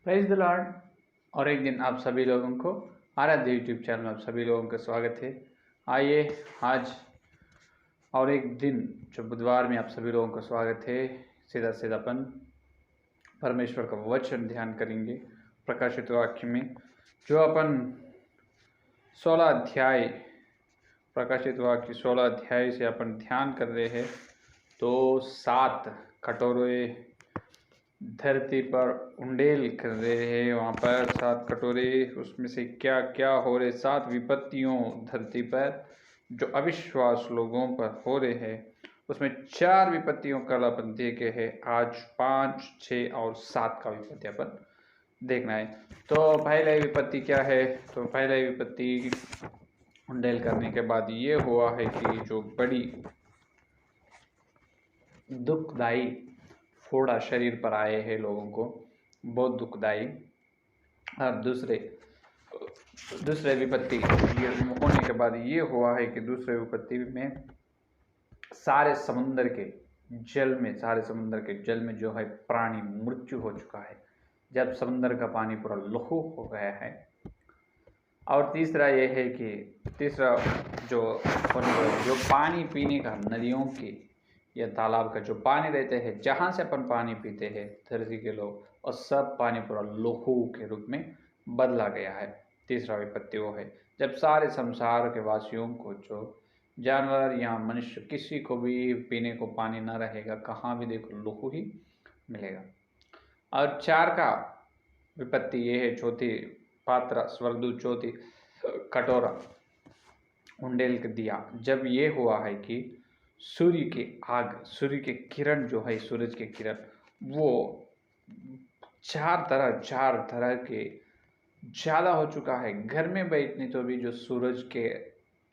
Praise the Lord. और एक दिन आप सभी लोगों को आराध्य यूट्यूब चैनल में आप सभी लोगों का स्वागत है। आइए आज और एक दिन जो बुधवार में आप सभी लोगों का स्वागत है। सीधा सीधापन परमेश्वर का वचन ध्यान करेंगे प्रकाशित वाक्य में जो अपन 16 अध्याय प्रकाशित वाक्य 16 अध्याय से अपन ध्यान कर रहे हैं। तो 7 कटोरे धरती पर उंडेल कर रहे हैं। वहाँ पर 7 कटोरे, उसमें से क्या क्या हो रहे, 7 विपत्तियों धरती पर जो अविश्वास लोगों पर हो रहे हैं, उसमें 4 विपत्तियों का अपन देखे हैं। आज 5, 6 और 7 का विपत्ति अपन देखना है। तो पहला विपत्ति क्या है? तो पहला विपत्ति उंडेल करने के बाद ये हुआ है कि जो बड़ी दुखदाई फोड़ा शरीर पर आए हैं लोगों को, बहुत दुखदाई। और दूसरे विपत्ति ये होने के बाद ये हुआ है कि दूसरे विपत्ति में सारे समुद्र के जल में जो है प्राणी मृत्यु हो चुका है, जब समुद्र का पानी पूरा लहू हो गया है। और तीसरा ये है कि जो पानी पीने का नदियों की या तालाब का जो पानी रहते हैं, जहाँ से अपन पानी पीते हैं धरती के लोग, और सब पानी पूरा लहू के रूप में बदला गया है। तीसरा विपत्ति वो है जब सारे संसार के वासियों को, जो जानवर या मनुष्य, किसी को भी पीने को पानी न रहेगा, कहाँ भी देखो लहू ही मिलेगा। और 4 का विपत्ति ये है, चौथी पात्र स्वर्गदूत चौथी कटोरा उंडेल कर दिया। जब ये हुआ है कि सूर्य के किरण जो है, सूरज के किरण वो 4 तरह के ज़्यादा हो चुका है। घर में बैठने तो भी जो सूरज के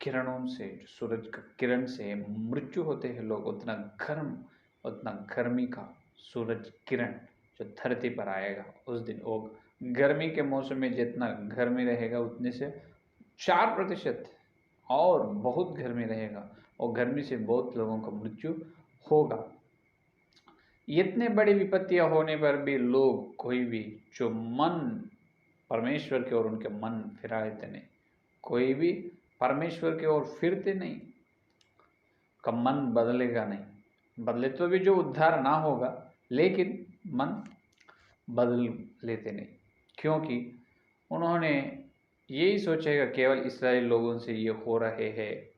किरणों से, जो सूरज का किरण से मृत्यु होते हैं लोग, उतना गर्मी का सूरज किरण जो धरती पर आएगा उस दिन, वो गर्मी के मौसम में जितना गर्मी रहेगा उतने से 4% और बहुत गर्मी रहेगा, और गर्मी से बहुत लोगों का मृत्यु होगा। इतने बड़ी विपत्तियां होने पर भी लोग, कोई भी जो मन परमेश्वर की ओर उनके मन फिराते नहीं, कोई भी परमेश्वर की ओर फिरते नहीं, का मन बदलेगा नहीं। बदले तो भी जो उद्धार ना होगा, लेकिन मन बदल लेते नहीं, क्योंकि उन्होंने यही सोचेगा केवल इस्राएल लोगों से ये हो रहे हैं।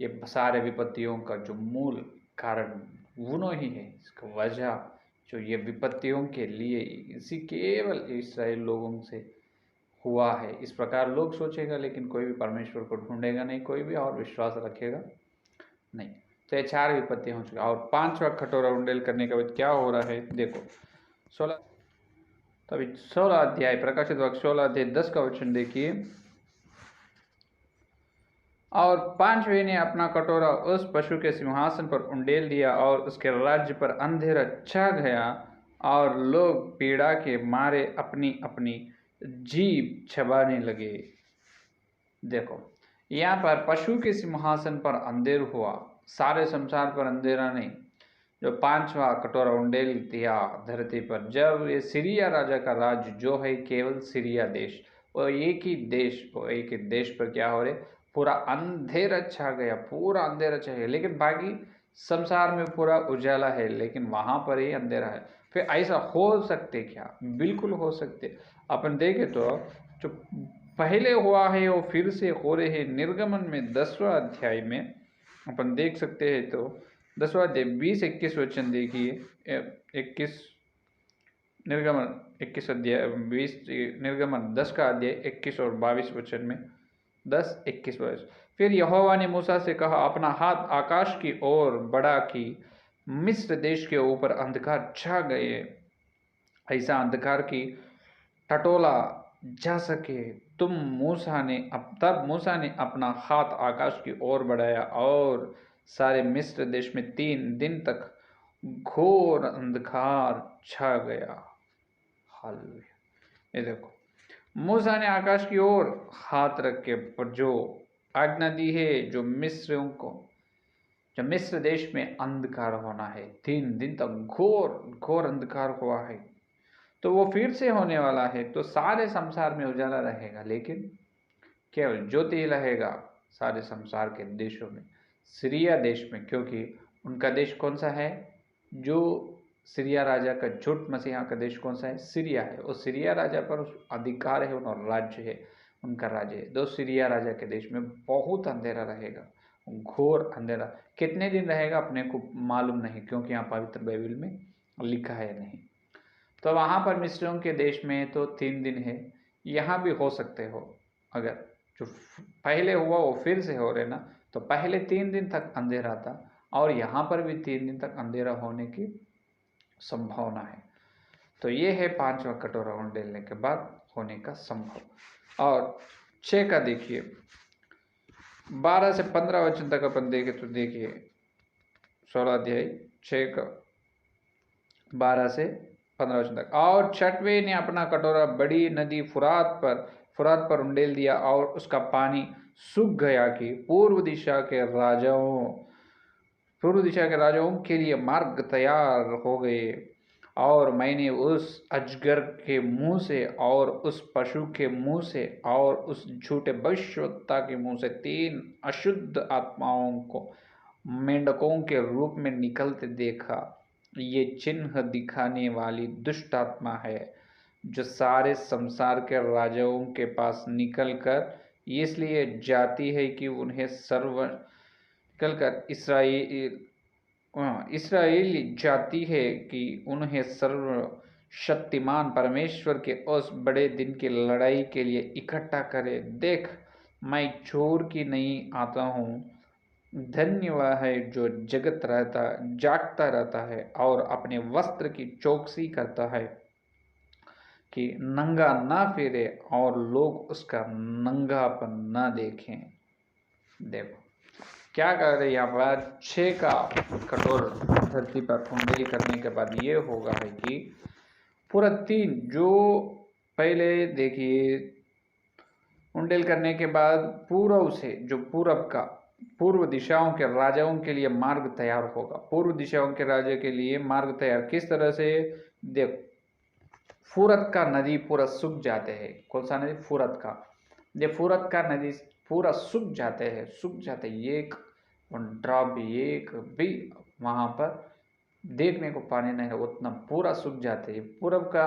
ये सारे विपत्तियों का जो मूल कारण उन्हों ही है। इसका वजह जो ये विपत्तियों के लिए इसी केवल इस्राएल लोगों से हुआ है, इस प्रकार लोग सोचेगा, लेकिन कोई भी परमेश्वर को ढूंढेगा नहीं, कोई भी और विश्वास रखेगा नहीं। तो ये 4 विपत्तियां हो चुकी। और 5वां कटोरा उंडेल करने के बाद क्या हो रहा है देखो। 16 अध्याय प्रकाशित वाक्य 16 अध्याय 10 का वचन देखिए। और 5वें ने अपना कटोरा उस पशु के सिंहासन पर उंडेल दिया, और उसके राज्य पर अंधेरा छा गया, और लोग पीड़ा के मारे अपनी अपनी जीभ चबाने लगे। देखो, यहाँ पर पशु के सिंहासन पर अंधेर हुआ, सारे संसार पर अंधेरा नहीं। जो 5वां कटोरा उंडेल दिया धरती पर, जब ये सीरिया राजा का राज्य जो है, केवल सीरिया देश, वो एक ही देश पर क्या हो रहे, पूरा अंधेरा छा गया, पूरा अंधेरा छा गया। लेकिन बाकी संसार में पूरा उजाला है, लेकिन वहाँ पर ही अंधेरा है। फिर ऐसा हो सकते क्या? बिल्कुल हो सकते। अपन देखे तो जो पहले हुआ है वो फिर से हो रहे हैं। निर्गमन में 10वां अध्याय में अपन देख सकते हैं। तो 10वां अध्याय 20-21 वचन देखिए। 21 निर्गमन 21 अध्याय 20 निर्गमन 10 का अध्याय 21 और 22 वचन में 10-21 वर्ष। फिर यहोवा ने मूसा से कहा, अपना हाथ आकाश की ओर बढ़ा कि मिस्र देश के ऊपर अंधकार छा गए, ऐसा अंधकार की टटोला जा सके। तब मूसा ने अपना हाथ आकाश की ओर बढ़ाया, और सारे मिस्र देश में 3 दिन तक घोर अंधकार छा गया। हालेलुया। ये देखो, मूसा ने आकाश की ओर हाथ रख के पर जो आज्ञा दी है, जो मिस्र देश में अंधकार होना है, 3 दिन तक घोर अंधकार हुआ है। तो वो फिर से होने वाला है, तो सारे संसार में उजाला रहेगा, लेकिन केवल ज्योति रहेगा सारे संसार के देशों में, सीरिया देश में, क्योंकि उनका देश कौन सा है, जो सीरिया राजा का, झूठ मसीहा का देश कौन सा है, सीरिया है। और सीरिया राजा पर अधिकार है, उनका राज्य है, उनका राज्य है। तो सीरिया राजा के देश में बहुत अंधेरा रहेगा, घोर अंधेरा। कितने दिन रहेगा अपने को मालूम नहीं, क्योंकि यहाँ पवित्र बाइबल में लिखा है नहीं। तो वहाँ पर मिस्रियों के देश में तो 3 दिन है, यहाँ भी हो सकते हो। अगर जो पहले हुआ वो फिर से हो रहे ना, तो पहले 3 दिन तक अंधेरा था, और यहाँ पर भी 3 दिन तक अंधेरा होने की संभावना है। तो ये है 5वां कटोरा उंडेलने के बाद होने का संभव। और 6 का देखिए, 12 से 15 वचन तक अपन देखें तो देखिए 16 अध्याय 6 का 12 से 15 वचन तक। और छठवें ने अपना कटोरा बड़ी नदी फुरात पर उंडेल दिया, और उसका पानी सूख गया कि पूर्व दिशा के राजाओं के लिए मार्ग तैयार हो गए। और मैंने उस अजगर के मुंह से और उस पशु के मुंह से और उस झूठे भविष्यवक्ता के मुंह से 3 अशुद्ध आत्माओं को मेंढकों के रूप में निकलते देखा। ये चिन्ह दिखाने वाली दुष्ट आत्मा है, जो सारे संसार के राजाओं के पास निकलकर इसलिए जाती है कि उन्हें इसराइली जाती है कि उन्हें सर्वशक्तिमान परमेश्वर के उस बड़े दिन की लड़ाई के लिए इकट्ठा करे। देख, मैं चोर की नहीं आता हूँ। धन्य वह है जो जागता रहता है और अपने वस्त्र की चौकसी करता है, कि नंगा ना फिरे और लोग उसका नंगापन ना देखें। देखो क्या कर रहे यहाँ पर, 6 का कठोर धरती पर उंडेल करने के बाद ये होगा है कि पूरा 3 जो पहले देखिए उंडेल करने के बाद पूर्व से जो पूर्व दिशाओं के राजाओं के लिए मार्ग तैयार होगा। पूर्व दिशाओं के राजा के लिए मार्ग तैयार किस तरह से, देखो फुरत का नदी पूरा सूख जाते हैं। कौन सा नदी, फुरत का। ये फुरत का नदी पूरा सूख जाते हैं, एक ड्रॉप भी, एक भी वहाँ पर देखने को पानी नहीं है, उतना पूरा सूख जाते हैं। पूरब का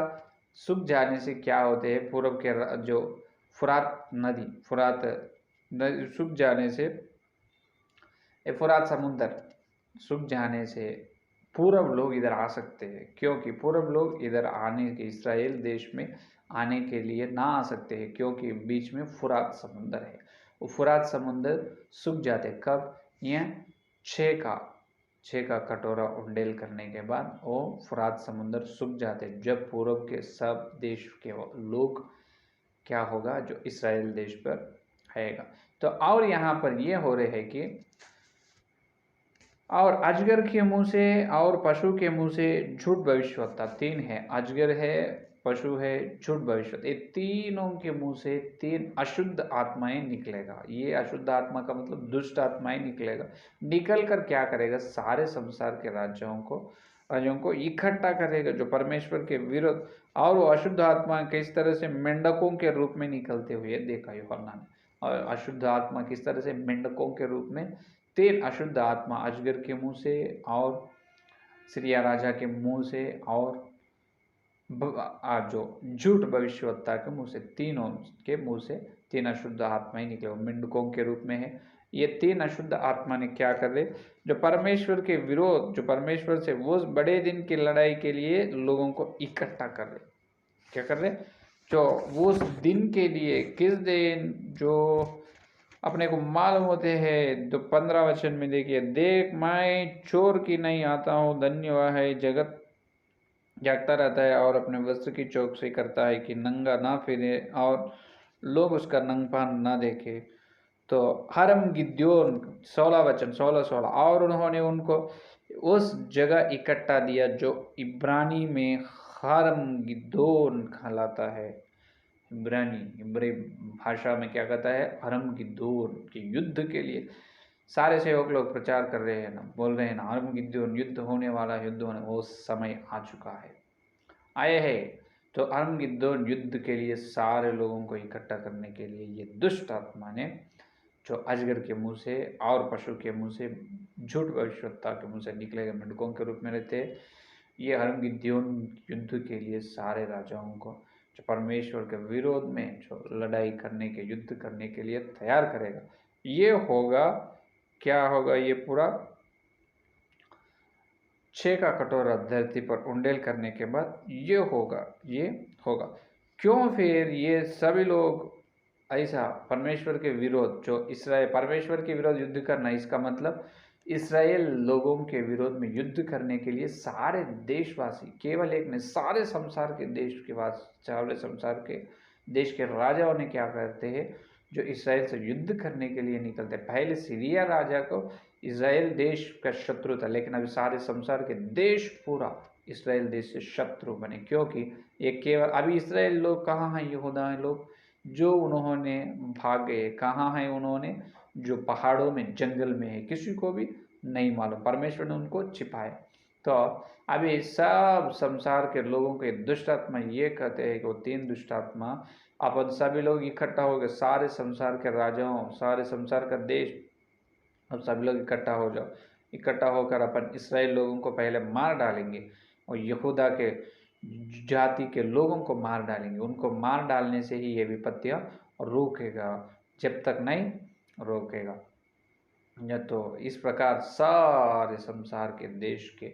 सूख जाने से क्या होते हैं, पूरब के जो फुरात नदी सूख जाने से, फुरात समुद्र सूख जाने से पूरब लोग इधर आ सकते हैं, क्योंकि पूरब लोग इधर आने के, इस्राएल देश में आने के लिए ना आ सकते हैं, क्योंकि बीच में फुरात समुद्र है। वो फुरात समुद्र सूख जाते कब, यह 6 का कटोरा उंडेल करने के बाद वो फुरात समुद्र सूख जाते, जब पूरब के सब देश के लोग क्या होगा, जो इस्राएल देश पर आएगा। तो और यहाँ पर ये हो रहे है कि और अजगर के मुंह से और पशु के मुंह से झूठ भविष्यवक्ता, 3 है, अजगर है, पशु है, झूठ भविष्यवक्ता, ये तीनों के मुंह से 3 अशुद्ध आत्माएं निकलेगा। ये अशुद्ध आत्मा का मतलब दुष्ट आत्माएं निकलेगा। निकल कर क्या करेगा, सारे संसार के राजाओं को इकट्ठा करेगा, जो परमेश्वर के विरुद्ध। और वो अशुद्ध आत्मा किस तरह से मेंढकों के रूप में निकलते हुए देखा यूहन्ना ने। और अशुद्ध आत्मा किस तरह से, मेंढकों के रूप में 3 अशुद्ध आत्मा अजगर के मुंह से और सीरिया राजा के मुंह से और जो झूठ भविष्यवक्ता के मुंह से, तीनों के मुंह से 3 अशुद्ध आत्माएं निकले, मेंढकों के रूप में है। ये 3 अशुद्ध आत्मा ने क्या कर रहे, जो परमेश्वर के विरोध, जो परमेश्वर से वो उस बड़े दिन की लड़ाई के लिए लोगों को इकट्ठा कर रहे। क्या कर रहे, जो वो उस दिन के लिए, किस दिन, जो अपने को मालूम होते हैं। तो 15 वचन में देखिए, देख मैं चोर की नहीं आता हूँ, धन्य वह है जगत जागता रहता है और अपने वस्त्र की चौकसी करता है, कि नंगा ना फिरे और लोग उसका नंगपान ना देखे। तो हरम गिद्योन 16 वचन 16 और उन्होंने उनको उस जगह इकट्ठा दिया जो इब्रानी में हरम गिद्योन कहलाता है। इब्रानी भाषा में क्या कहता है, हरम गिद्योन के युद्ध के लिए सारे सेवक लोग प्रचार कर रहे हैं ना, बोल रहे हैं ना, हरम गिद्योन युद्ध होने वाला, युद्ध होने, वो समय आ चुका है, आए है। तो अरमगिद्दोन युद्ध के लिए सारे लोगों को इकट्ठा करने के लिए ये दुष्ट आत्मा ने, जो अजगर के मुंह से और पशु के मुंह से, झूठ भविष्यवक्ता के मुंह से निकले गए मेंढकों के रूप में रहते, ये अरमगिद्दोन युद्ध के लिए सारे राजाओं को जो परमेश्वर के विरोध में जो लड़ाई करने के, युद्ध करने के लिए तैयार करेगा। ये होगा, क्या होगा, ये पूरा 6 का कटोरा धरती पर उंडेल करने के बाद ये होगा, ये होगा। क्यों फिर ये सभी लोग ऐसा परमेश्वर के विरोध, जो इसराइल परमेश्वर के विरोध युद्ध करना, इसका मतलब इसराइल लोगों के विरोध में युद्ध करने के लिए सारे देशवासी, केवल एक नहीं, सारे संसार के देश के वास, सारे संसार के देश के राजाओं ने क्या करते हैं, जो इसराइल से युद्ध करने के लिए निकलते। पहले सीरिया राजा को इसराइल देश का शत्रु था, लेकिन अभी सारे संसार के देश पूरा इसराइल देश से शत्रु बने, क्योंकि ये केवल अभी इसराइल लोग कहाँ हैं, यहूदा लोग जो उन्होंने भागे, कहाँ हैं उन्होंने, जो पहाड़ों में, जंगल में है, किसी को भी नहीं मालूम, परमेश्वर ने उनको छिपाया। तो अभी सब संसार के लोगों के दुष्ट आत्मा ये कहते हैं कि वो 3 दुष्ट आत्मा अपन सभी लोग इकट्ठा हो गए, सारे संसार के राजाओं, सारे संसार का देश, अब सभी लोग इकट्ठा हो जाओ, इकट्ठा होकर अपन इसराइल लोगों को पहले मार डालेंगे और यहूदा के जाति के लोगों को मार डालेंगे। उनको मार डालने से ही ये विपत्तियां रोकेगा, जब तक नहीं रोकेगा। या तो इस प्रकार सारे संसार के देश के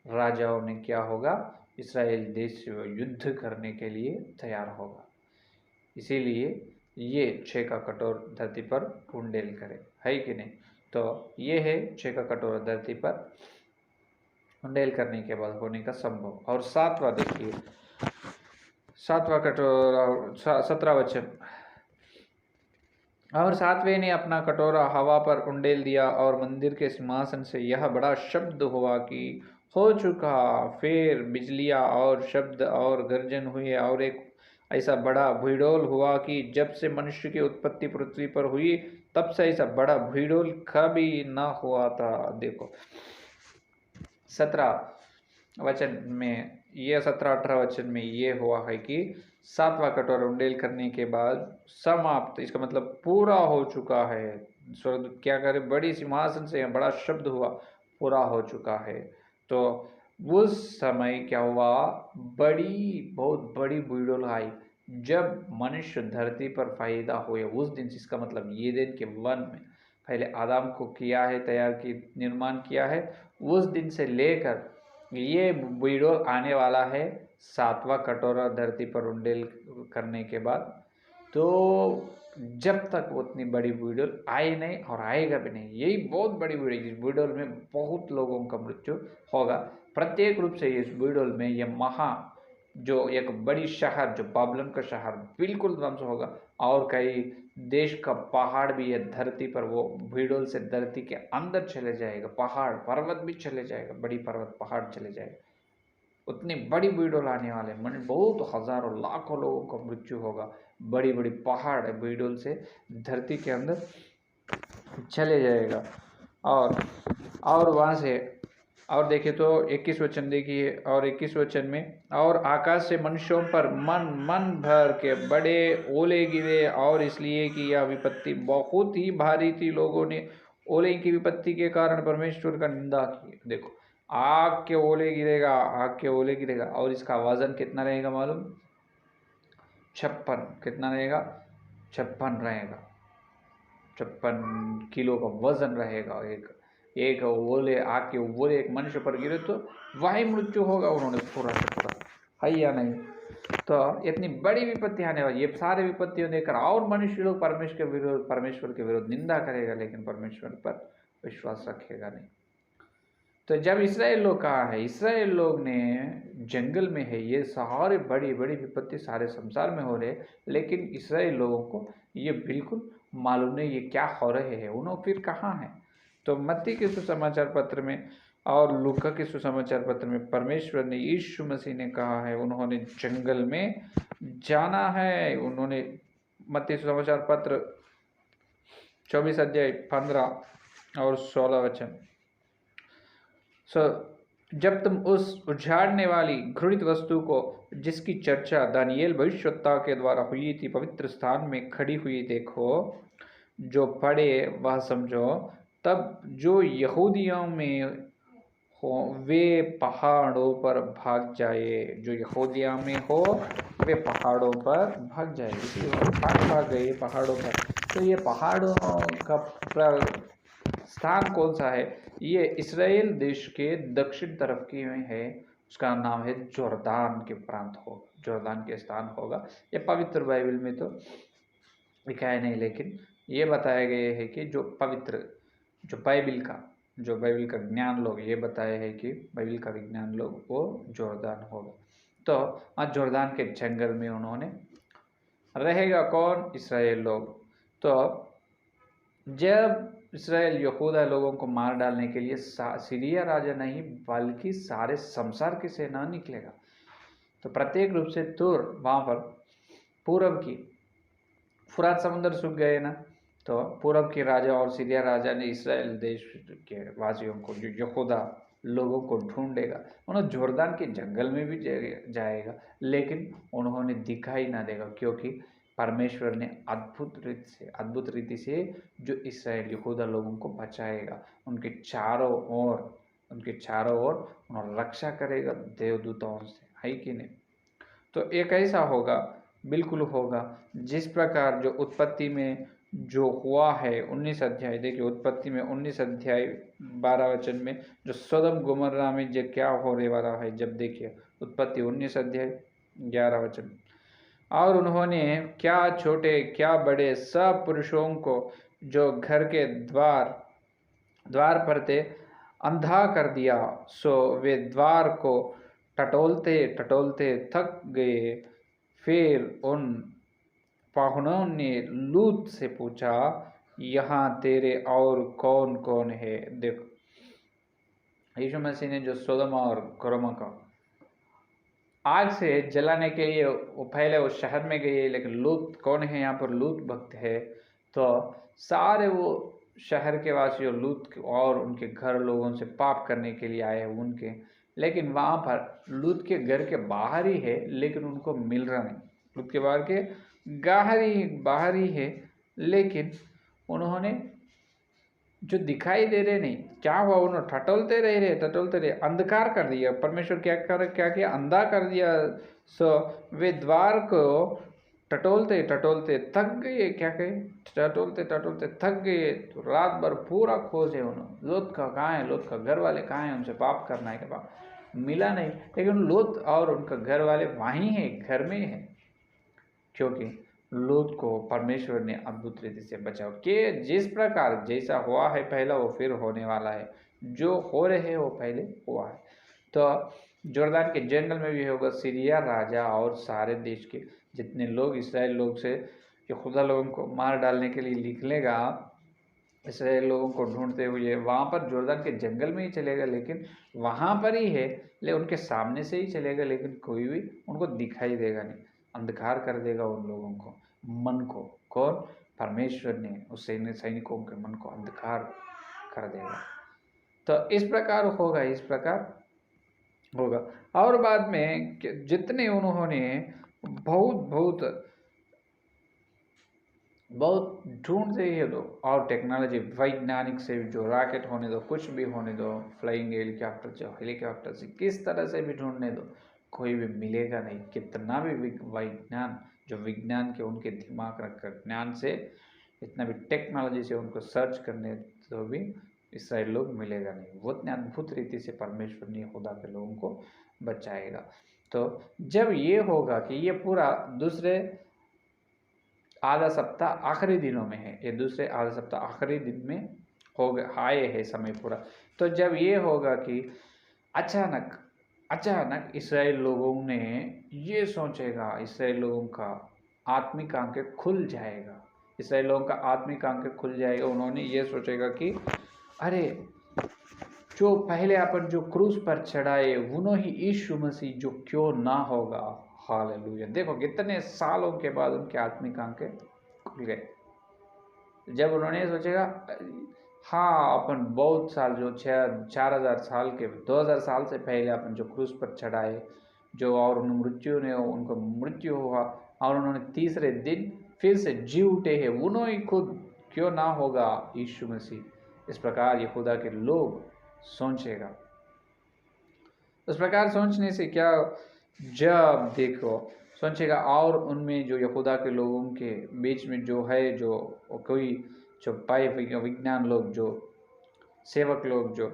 राजाओं ने क्या होगा, इसराइल देश से युद्ध करने के लिए तैयार होगा। इसीलिए ये 6 का कटोर धरती पर उंडेल करे, है कि नहीं। तो ये है 6 का कटोरा धरती पर उंडेल करने के बाद होने का संभव। और 7वां देखिए, 7वां कटोरा, 17 वचन, और 7वें ने अपना कटोरा हवा पर उंडेल दिया और मंदिर के सिंहासन से यह बड़ा शब्द हुआ कि हो चुका। फिर बिजलियां और शब्द और गर्जन हुए और एक ऐसा बड़ा भूडोल हुआ कि जब से मनुष्य की उत्पत्ति पृथ्वी पर हुई तब से ऐसा बड़ा भूडोल कभी ना हुआ था। देखो 17 वचन में, ये 17-18 वचन में ये हुआ है कि 7वां कटोरा उंडेल करने के बाद समाप्त, इसका मतलब पूरा हो चुका है। स्वर्गदूत क्या करे, बड़ी सिंहासन से बड़ा शब्द हुआ, पूरा हो चुका है। तो उस समय क्या हुआ, बड़ी, बहुत बड़ी भूडोल आई जब मनुष्य धरती पर पैदा हुए उस दिन। इसका मतलब ये दिन के वन में पहले आदम को किया है, तैयार की, निर्माण किया है, उस दिन से लेकर ये भूडोल आने वाला है 7वां कटोरा धरती पर उंडेल करने के बाद। तो जब तक उतनी बड़ी भूडोल आए नहीं और आएगा भी नहीं, यही बहुत बड़ी भूडोल, इस भूडोल में बहुत लोगों का मृत्यु होगा प्रत्येक रूप से। इस भूडोल में ये जो एक बड़ी शहर, जो बाबुलोन का शहर, बिल्कुल ध्वंस होगा। और कई देश का पहाड़ भी है धरती पर, वो भूडोल से धरती के अंदर चले जाएगा, पहाड़ पर्वत भी चले जाएगा, बड़ी पर्वत पहाड़ चले जाएगा। उतनी बड़ी भूडोल आने वाले, मन बहुत हजारों लाखों लोगों का मृत्यु होगा। बड़ी बड़ी पहाड़ है भूडोल से धरती के अंदर चले जाएगा। और वहाँ से और देखिए तो 21 वचन देखिए, और 21 वचन में, और आकाश से मनुष्यों पर मन भर के बड़े ओले गिरे, और इसलिए कि यह विपत्ति बहुत ही भारी थी। लोगों ने ओले की विपत्ति के कारण परमेश्वर का निंदा की। देखो आग के ओले गिरेगा, आग के ओले गिरेगा, और इसका वजन कितना रहेगा मालूम, 56, कितना रहेगा, 56 रहेगा, 56 किलो का वजन रहेगा। एक ओले, आग के ओले एक मनुष्य पर गिरे तो वही मृत्यु होगा, उन्होंने पूरा है या नहीं। तो इतनी बड़ी विपत्ति आने वाली, ये सारे विपत्तियों देकर और मनुष्य लोग परमेश्वर के विरोध निंदा करेगा, लेकिन परमेश्वर पर विश्वास रखेगा नहीं। तो जब इसराइल लोग कहाँ है, इसराइल लोग ने जंगल में है, ये सारे बड़ी बड़ी विपत्ति सारे संसार में हो रहे, लेकिन इसराइल लोगों को ये बिल्कुल मालूम नहीं ये क्या हो रहे हैं, उन्होंने फिर कहाँ है। तो मत्ती के सुसमाचार पत्र में और लूका के सुसमाचार पत्र में परमेश्वर ने, यीशु मसीह ने कहा है उन्होंने जंगल में जाना है। उन्होंने मत्ती सुसमाचार पत्र 24 अध्याय 15 और 16 वचन, जब तुम उस उजाड़ने वाली घृणित वस्तु को, जिसकी चर्चा दानियेल भविष्यवक्ता के द्वारा हुई थी, पवित्र स्थान में खड़ी हुई देखो, जो पढ़े वह समझो, तब जो यहूदियों में हो वे पहाड़ों पर भाग जाए। जो यहूदिया में हो वे पहाड़ों पर भाग जाए। इसी भाग गए पहाड़ों पर। तो ये पहाड़ों का स्थान कौन सा है? ये इस्राएल देश के दक्षिण तरफ की में है। उसका नाम है जोर्दान के प्रांत होगा, जोर्दान के स्थान होगा। ये पवित्र बाइबल में तो लिखा है नहीं, लेकिन ये बताया गया है कि जो पवित्र जो बाइबल का ज्ञान लोग ये बताए हैं कि बाइबल का विज्ञान लोग वो जोर्दान होगा। तो आज जोर्दान के जंगल में उन्होंने रहेगा कौन? इस्राएल लोग। तो जब इस्राएल यहूदा लोगों को मार डालने के लिए सीरिया राजा नहीं बल्कि सारे संसार की सेना निकलेगा। तो प्रत्येक रूप से तुर वहाँ पर पूरब की फुरात समुद्र सूख गए ना, तो पूरब के राजा और सीरिया राजा ने इस्राएल देश के वासियों को, जो यहूदा लोगों को ढूंढेगा। उन्होंने जोर्दान के जंगल में भी जाएगा, लेकिन उन्होंने दिखाई ना देगा, क्योंकि परमेश्वर ने अद्भुत रीति से जो इस्राएल यहूदा लोगों को बचाएगा। उनके चारों ओर उन्होंने रक्षा करेगा देवदूतों से, है कि नहीं? तो एक ऐसा होगा, बिल्कुल होगा, जिस प्रकार जो उत्पत्ति में जो हुआ है 19 अध्याय, देखिए उत्पत्ति में 19 अध्याय 12 वचन में जो सोदम गोमर्रा में जो क्या होने वाला है, जब देखिए उत्पत्ति 19 अध्याय 11 वचन, और उन्होंने क्या छोटे क्या बड़े सब पुरुषों को जो घर के द्वार पर थे अंधा कर दिया, सो वे द्वार को टटोलते टटोलते थक गए। फिर उन पाहुनों ने लूत से पूछा, यहाँ तेरे और कौन कौन है? देखो, यीशु मसीह ने जो सोदम और गोमोरा को आग से जलाने के लिए वो पहले उस शहर में गए, लेकिन लूत कौन है? यहाँ पर लूत भक्त है। तो सारे वो शहर के वासियों लूत और उनके घर लोगों से पाप करने के लिए आए उनके, लेकिन वहाँ पर लूत के घर के बाहर ही है, लेकिन उनको मिल रहा नहीं। लूत के बाहर ही है, लेकिन उन्होंने जो दिखाई दे रहे नहीं, क्या हुआ? उन्होंने टटोलते रहे, अंधकार कर दिया। परमेश्वर क्या किया? अंधा कर दिया। सो वे द्वार को टटोलते टटोलते थक गए। क्या कहे? टटोलते टटोलते थक गए। तो रात भर पूरा खोजे उन्होंने, लूत का कहाँ है, लूत का घर वाले कहाँ हैं, उनसे पाप करना है, पाप मिला नहीं। लेकिन लूत और उनका घर वाले वहीं है, घर में है, क्योंकि लूत को परमेश्वर ने अद्भुत रीति से बचाव कि जिस प्रकार जैसा हुआ है पहला वो फिर होने वाला है, जो हो रहे हैं वो पहले हुआ है। तो जोर्दान के जंगल में भी होगा। सीरिया राजा और सारे देश के जितने लोग इस्राएल लोग से यहूदा लोगों को मार डालने के लिए निकलेगा, इस्राएल लोगों को ढूंढते हुए वहाँ पर जोर्दान के जंगल में ही चलेगा, लेकिन वहाँ पर ही है, ले उनके सामने से ही चलेगा, लेकिन कोई भी उनको दिखाई देगा नहीं, अंधकार कर देगा उन लोगों को, मन को। कौन? परमेश्वर ने उस सैनिकों के मन को अंधकार कर देगा। तो इस प्रकार होगा। और बाद में जितने उन्होंने बहुत ढूंढते ही दो, और टेक्नोलॉजी वैज्ञानिक से जो रॉकेट होने दो, कुछ भी होने दो, फ्लाइंग हेलीकॉप्टर से किस तरह से भी ढूंढने दो, कोई भी मिलेगा नहीं। कितना भी विज्ञान के उनके दिमाग रखकर ज्ञान से, इतना भी टेक्नोलॉजी से उनको सर्च करने तो भी इस्राएल लोग मिलेगा नहीं। वो इतने अद्भुत रीति से परमेश्वर ने यहूदा के लोगों को बचाएगा। तो जब ये होगा कि ये पूरा दूसरे आधा सप्ताह आखिरी दिनों में है, ये दूसरे आधा सप्ताह आखिरी दिन में हो गए, आए है समय पूरा। तो जब ये होगा कि अचानक इस्राएल लोगों ने ये सोचेगा, इस्राएल लोगों का आत्मिक आंखें खुल जाएगा, उन्होंने ये सोचेगा कि अरे जो पहले अपन जो क्रूस पर चढ़ाए उन्हों ही यीशु मसीह जो क्यों ना होगा। हालेलुया। देखो कितने सालों के बाद उनके आत्मिक आंखें खुल गए। जब उन्होंने सोचेगा हाँ, अपन बहुत साल जो 4000 साल के 2000 साल से पहले अपन जो क्रूस पर चढ़ाए, जो और उन मृत्यु ने उनको मृत्यु हुआ और उन्होंने तीसरे दिन फिर से जी उठे हैं, उन्होंने खुद क्यों ना होगा यीशु मसीह। इस प्रकार यहूदा के लोग सोचेगा। उस प्रकार सोचने से क्या, जब देखो सोचेगा और उनमें जो यहूदा के लोगों के बीच में जो है, जो कोई जो पाए विज्ञान लोग, जो सेवक लोग, जो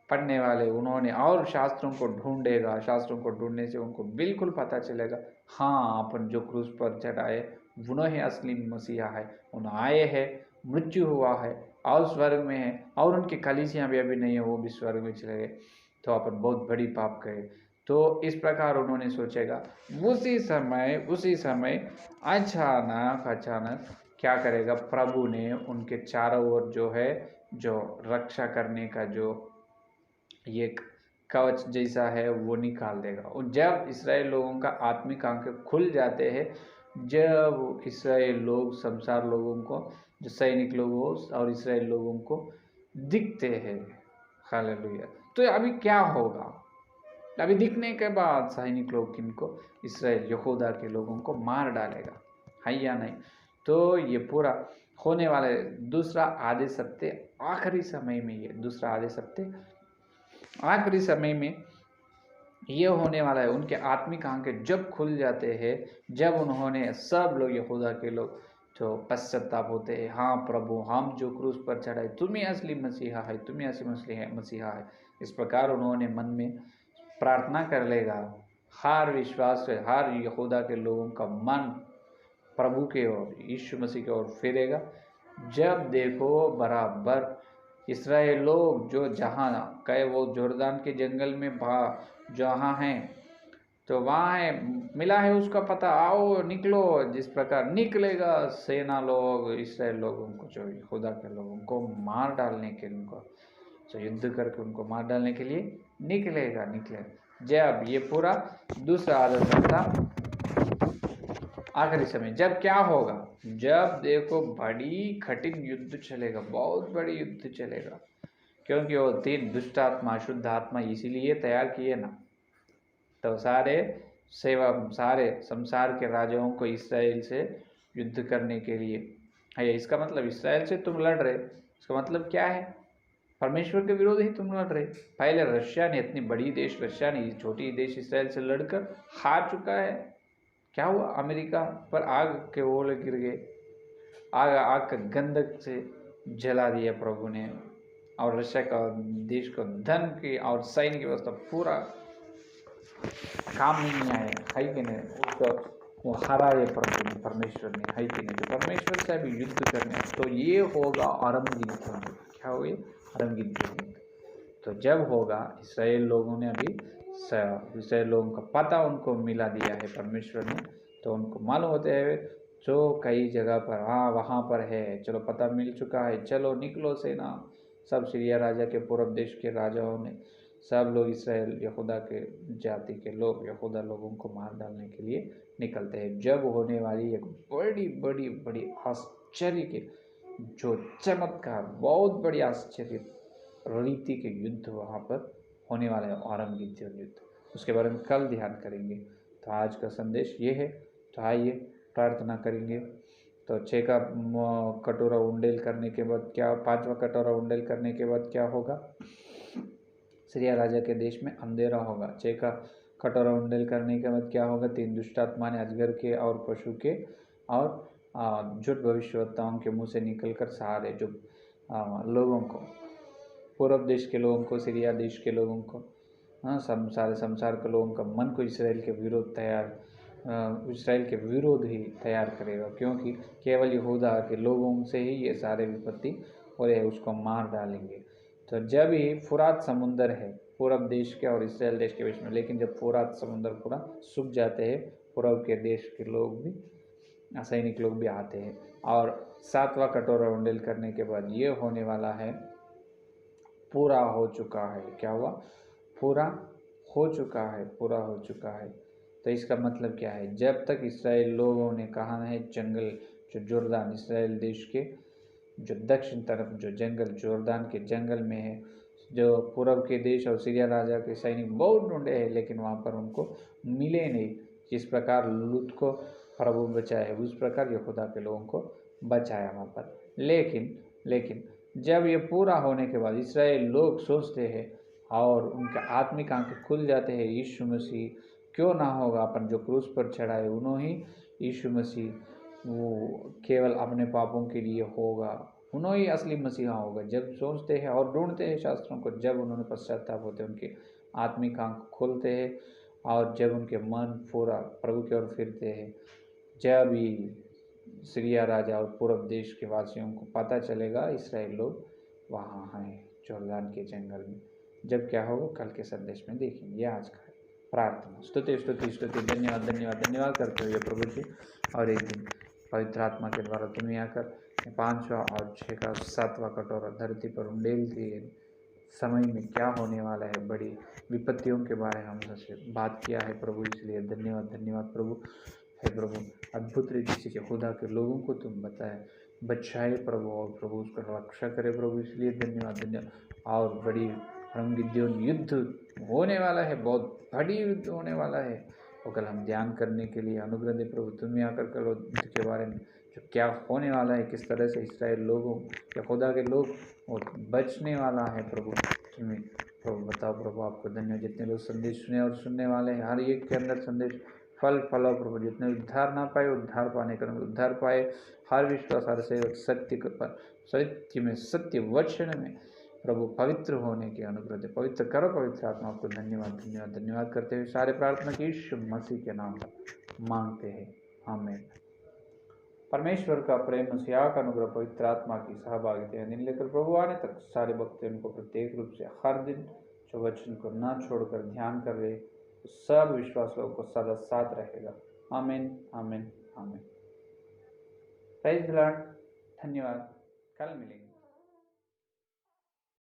पढ़ने वाले, उन्होंने और शास्त्रों को ढूंढेगा। शास्त्रों को ढूंढने से उनको बिल्कुल पता चलेगा, हाँ अपन जो क्रूस पर चढ़ाए उन्होंने असली मसीहा है, उन्हें आए हैं, मृत्यु हुआ है और स्वर्ग में है, और उनकी कलीसियाँ भी अभी नहीं है, वो भी स्वर्ग में चले गए, तो अपन बहुत बड़ी पाप करे। तो इस प्रकार उन्होंने सोचेगा। उसी समय अचानक क्या करेगा, प्रभु ने उनके चारों ओर जो है, जो रक्षा करने का जो ये कवच जैसा है वो निकाल देगा। और जब इसराइल लोगों का आत्मिक आंखें खुल जाते हैं, जब इसराइल लोग संसार लोगों को, जो सैनिक लोग हो और इसराइल लोगों को दिखते हैं, हालेलुया। तो अभी क्या होगा, अभी दिखने के बाद सैनिक लोग किनको, इसराइल यहूदा के लोगों को मार डालेगा, है या नहीं। तो ये पूरा होने वाला है। दूसरा आधे सप्ते आखिरी समय में, ये दूसरा आधे सप्ते आखिरी समय में ये होने वाला है। उनके आत्मिक आंखें जब खुल जाते हैं, जब उन्होंने सब लोग यहूदा के लोग जो पश्चाताप होते हैं, हाँ प्रभु हम जो क्रूस पर चढ़ाए तुम ही असली मसीहा है, तुम ही असली मसीहा है, इस प्रकार उन्होंने मन में प्रार्थना कर लेगा। हर विश्वास से हर यहूदा के लोगों का मन प्रभु के ओर, यीशु मसीह की ओर फिरेगा। जब देखो बराबर इसराइल लोग जो जहाँ गए, वो जोर्दान के जंगल में जहाँ हैं, तो वहाँ है मिला है उसका पता, आओ निकलो। जिस प्रकार निकलेगा सेना लोग इसराइल लोगों को, जो खुदा के लोगों को मार डालने के, उनको जो युद्ध करके उनको मार डालने के लिए निकलेगा। जब ये पूरा दूसरा आधा सप्ताह आखिरी समय, जब क्या होगा, जब देखो बड़ी कठिन युद्ध चलेगा, बहुत बड़ी युद्ध चलेगा, क्योंकि वो 3 दुष्ट आत्मा शुद्ध आत्मा इसीलिए तैयार किए ना, तो सारे संसार के राजाओं को इसराइल से युद्ध करने के लिए है। इसका मतलब इसराइल से तुम लड़ रहे, इसका मतलब क्या है, परमेश्वर के विरोध ही तुम लड़ रहे। पहले रशिया ने, इतनी बड़ी देश रशिया ने, छोटी देश इसराइल से लड़कर हार चुका है। क्या हुआ, अमेरिका पर आग के ओले गिर गए, आग का गंधक से जला दिया प्रभु ने, और रशिया का देश को धन की और सैन्य की व्यवस्था पूरा काम नहीं आया, है कि नहीं, उसको वो हराए प्रभु ने, परमेश्वर ने, है कि नहीं। तो परमेश्वर से अभी युद्ध करने, तो ये होगा आरंभ गिनती। क्या हुए, आरंभ गिनती। तो जब होगा, इसराइल लोगों ने अभी, इसराइल लोगों का पता उनको मिला दिया है परमेश्वर ने, तो उनको मालूम होते हैं जो कई जगह पर, हाँ वहाँ पर है, चलो पता मिल चुका है, चलो निकलो सेना। सब सीरिया राजा के पूर्व देश के राजाओं ने, सब लोग इसराइल यहूदा के जाति के लोग यहूदा लोगों को मार डालने के लिए निकलते हैं। जब होने वाली एक बड़ी बड़ी बड़ी आश्चर्य के जो चमत्कार, बहुत बड़ी आश्चर्य रीति के युद्ध वहाँ पर होने वाले हैं, आरंभ युद्ध, उसके बारे में कल ध्यान करेंगे। तो आज का संदेश ये है। तो आइए प्रार्थना करेंगे। तो 6 का कटोरा उंडेल करने के बाद क्या, 5वां कटोरा उंडेल करने के बाद क्या होगा, सीरिया राजा के देश में अंधेरा होगा। 6 का कटोरा उंडेल करने के बाद क्या होगा, 3 दुष्ट आत्मा ने अजगर के और पशु के और झूठ भविष्यवक्ताओं के मुँह से निकलकर सारे जो लोगों को, पूर्व देश के लोगों को, सीरिया देश के लोगों को, सारे संसार के लोगों का मन को इसराइल के विरोध ही तैयार करेगा, क्योंकि केवल यहूदा के लोगों से ही ये सारे विपत्ति हो रहे, उसको मार डालेंगे। तो जब ही फुरात समुंदर है पूर्व देश के और इसराइल देश के बीच में, लेकिन जब फुरात समुंदर पूरा सूख जाते हैं, पूर्व के देश के लोग भी, सैनिक लोग भी आते हैं। और 7वां कटोरा उंडेल करने के बाद ये होने वाला है, पूरा हो चुका है। क्या हुआ, पूरा हो चुका है। तो इसका मतलब क्या है, जब तक इसराइल लोगों ने कहा है, जंगल जो जोर्दान इसराइल देश के जो दक्षिण तरफ जो जंगल जोर्दान के जंगल में है, जो पूर्व के देश और सीरिया राजा के सैनिक बहुत ढूंढे हैं लेकिन वहाँ पर उनको मिले नहीं। जिस प्रकार लूत को प्रभु बचाए उस प्रकार यहूदा के लोगों को बचाया वहाँ पर। लेकिन जब ये पूरा होने के बाद इस्राएल लोग सोचते हैं और उनका आत्मिक आंखें खुल जाते हैं, यीशु मसीह क्यों ना होगा, अपन जो क्रूस पर चढ़ाए उन्होंने ही यीशु मसीह वो केवल अपने पापों के लिए होगा, उन्होंने ही असली मसीहा होगा। जब सोचते हैं और ढूंढते हैं शास्त्रों को, जब उन्होंने पश्चाताप होते हैं, उनके आत्मिक आंख खुलते हैं और जब उनके मन पूरा प्रभु की ओर फिरते हैं, जब ही सीरिया राजा और पूर्व देश के वासियों को पता चलेगा इसराइल लोग वहाँ हैं जोर्दान के जंगल में। जब क्या होगा कल के संदेश में देखेंगे। आज का प्रार्थना। स्तुति स्तुति स्तुति, धन्यवाद धन्यवाद धन्यवाद करते हुए प्रभु जी, और एक दिन पवित्र आत्मा के द्वारा तुम्हें आकर 5वां और 6 का 7वां कटोरा धरती पर उंडेलती है समय में क्या होने वाला है, बड़ी विपत्तियों के बारे में हमसे बात किया है प्रभु, इसलिए धन्यवाद धन्यवाद प्रभु। हे प्रभु, अद्भुत रीति से खुदा के लोगों को तुम बताए बचाए प्रभु, और प्रभु उसका रक्षा करे प्रभु, इसलिए धन्यवाद धन्यवाद। और बड़ी हरमगिद्दोन युद्ध होने वाला है, बहुत बड़ी युद्ध होने वाला है, और कल हम ध्यान करने के लिए अनुग्रह दे प्रभु। तुम्हें आकर कल युद्ध के बारे में जो क्या होने वाला है, किस तरह से इसराइल लोगों या खुदा के लोग और बचने वाला है प्रभु, तुम्हें प्रभु बताओ प्रभु। आपको धन्यवाद। जितने लोग संदेश सुने और सुनने वाले हैं, हर एक के अंदर संदेश फल फलो प्रभु। जितने उद्धार ना पाए उद्धार पाने का उद्धार पाए, हर विश्वास हर सेवक सत्य में सत्य वचन में प्रभु पवित्र होने के अनुग्रह दे। पवित्र करो पवित्र आत्मा। आपको धन्यवाद धन्यवाद धन्यवाद करते हुए सारे प्रार्थना की यीशु मसीह के नाम पर मांगते हैं, आमीन। परमेश्वर का प्रेम, मसीहा का अनुग्रह, पवित्र आत्मा की सहभागिता दिन लेकर प्रभु आने तक सारे भक्तों को प्रत्येक रूप से हर दिन जो वचन को न छोड़कर ध्यान कर रहे सब विश्वासियों को सदा साथ रहेगा। आमीन आमीन आमीन। Praise the Lord. धन्यवाद। कल मिलेंगे।